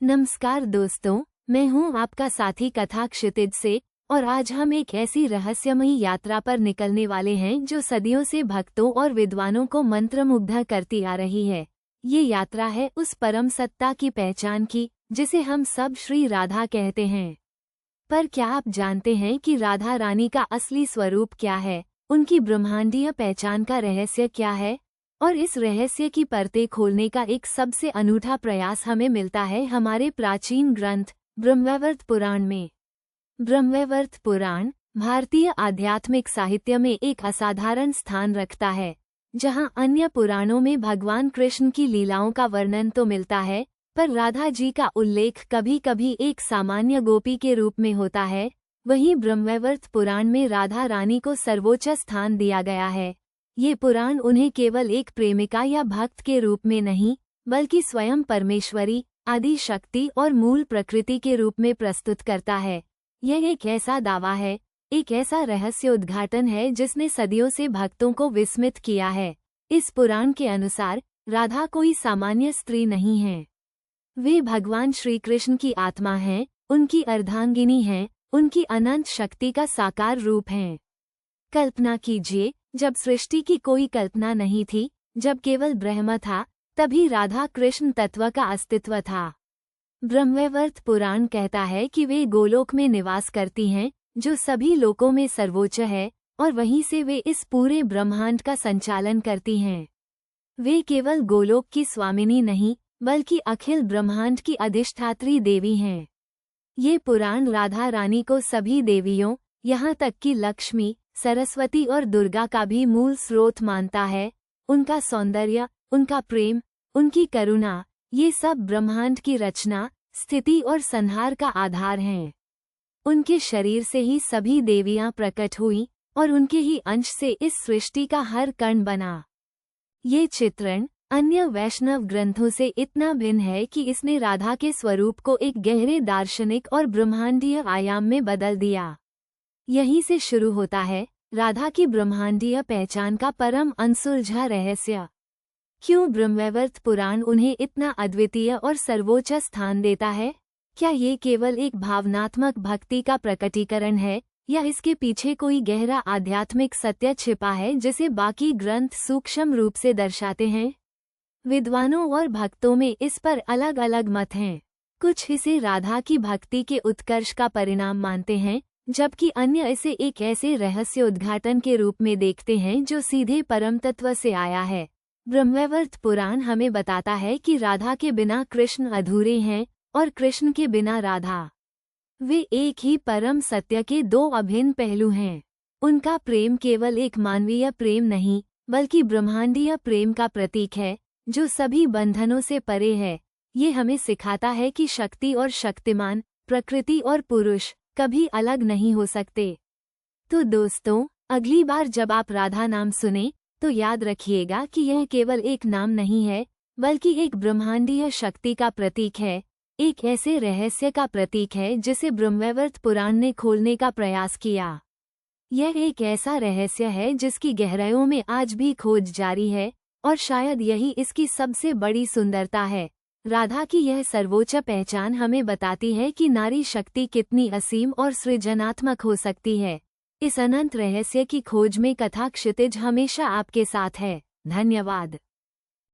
नमस्कार दोस्तों, मैं हूं आपका साथी कथा क्षितिज से और आज हम एक ऐसी रहस्यमयी यात्रा पर निकलने वाले हैं जो सदियों से भक्तों और विद्वानों को मंत्रमुग्ध करती आ रही है। ये यात्रा है उस परम सत्ता की पहचान की जिसे हम सब श्री राधा कहते हैं। पर क्या आप जानते हैं कि राधा रानी का असली स्वरूप क्या है, उनकी ब्रह्मांडीय पहचान का रहस्य क्या है? और इस रहस्य की परतें खोलने का एक सबसे अनूठा प्रयास हमें मिलता है हमारे प्राचीन ग्रंथ ब्रह्मवैवर्त पुराण में। ब्रह्मवैवर्त पुराण भारतीय आध्यात्मिक साहित्य में एक असाधारण स्थान रखता है। जहां अन्य पुराणों में भगवान कृष्ण की लीलाओं का वर्णन तो मिलता है, पर राधा जी का उल्लेख कभी कभी एक सामान्य गोपी के रूप में होता है, वहीं ब्रह्मवैवर्त पुराण में राधा रानी को सर्वोच्च स्थान दिया गया है। ये पुराण उन्हें केवल एक प्रेमिका या भक्त के रूप में नहीं, बल्कि स्वयं परमेश्वरी, आदि शक्ति और मूल प्रकृति के रूप में प्रस्तुत करता है। यह एक ऐसा दावा है, एक ऐसा रहस्य उद्घाटन है जिसने सदियों से भक्तों को विस्मित किया है। इस पुराण के अनुसार राधा कोई सामान्य स्त्री नहीं है। वे भगवान श्री कृष्ण की आत्मा हैं, उनकी अर्धांगिनी हैं, उनकी अनंत शक्ति का साकार रूप हैं। कल्पना कीजिए, जब सृष्टि की कोई कल्पना नहीं थी, जब केवल ब्रह्म था, तभी राधा कृष्ण तत्व का अस्तित्व था। ब्रह्मवैवर्त पुराण कहता है कि वे गोलोक में निवास करती हैं, जो सभी लोकों में सर्वोच्च है, और वहीं से वे इस पूरे ब्रह्मांड का संचालन करती हैं। वे केवल गोलोक की स्वामिनी नहीं, बल्कि अखिल ब्रह्मांड की अधिष्ठात्री देवी हैं। ये पुराण राधा रानी को सभी देवियों, यहाँ तक कि लक्ष्मी, सरस्वती और दुर्गा का भी मूल स्रोत मानता है। उनका सौंदर्य, उनका प्रेम, उनकी करुणा, ये सब ब्रह्मांड की रचना, स्थिति और संहार का आधार हैं। उनके शरीर से ही सभी देवियां प्रकट हुई और उनके ही अंश से इस सृष्टि का हर कण बना। ये चित्रण अन्य वैष्णव ग्रंथों से इतना भिन्न है कि इसने राधा के स्वरूप को एक गहरे दार्शनिक और ब्रह्मांडीय आयाम में बदल दिया। यहीं से शुरू होता है राधा की ब्रह्मांडीय पहचान का परम अनसुलझा रहस्य। क्यों ब्रह्मवैवर्त पुराण उन्हें इतना अद्वितीय और सर्वोच्च स्थान देता है? क्या ये केवल एक भावनात्मक भक्ति का प्रकटीकरण है, या इसके पीछे कोई गहरा आध्यात्मिक सत्य छिपा है जिसे बाकी ग्रंथ सूक्ष्म रूप से दर्शाते हैं? विद्वानों और भक्तों में इस पर अलग अलग मत हैं। कुछ इसे राधा की भक्ति के उत्कर्ष का परिणाम मानते हैं, जबकि अन्य इसे एक ऐसे रहस्य उद्घाटन के रूप में देखते हैं जो सीधे परम तत्व से आया है। ब्रह्मवैवर्त पुराण हमें बताता है कि राधा के बिना कृष्ण अधूरे हैं और कृष्ण के बिना राधा। वे एक ही परम सत्य के दो अभिन्न पहलू हैं। उनका प्रेम केवल एक मानवीय प्रेम नहीं, बल्कि ब्रह्मांडीय प्रेम का प्रतीक है, जो सभी बंधनों से परे है। ये हमें सिखाता है कि शक्ति और शक्तिमान, प्रकृति और पुरुष कभी अलग नहीं हो सकते। तो दोस्तों, अगली बार जब आप राधा नाम सुने, तो याद रखिएगा कि यह केवल एक नाम नहीं है, बल्कि एक ब्रह्मांडीय शक्ति का प्रतीक है, एक ऐसे रहस्य का प्रतीक है जिसे ब्रह्मवैवर्त पुराण ने खोलने का प्रयास किया। यह एक ऐसा रहस्य है जिसकी गहराइयों में आज भी खोज जारी है, और शायद यही इसकी सबसे बड़ी सुंदरता है। राधा की यह सर्वोच्च पहचान हमें बताती है कि नारी शक्ति कितनी असीम और सृजनात्मक हो सकती है। इस अनंत रहस्य की खोज में कथा क्षितिज हमेशा आपके साथ है। धन्यवाद।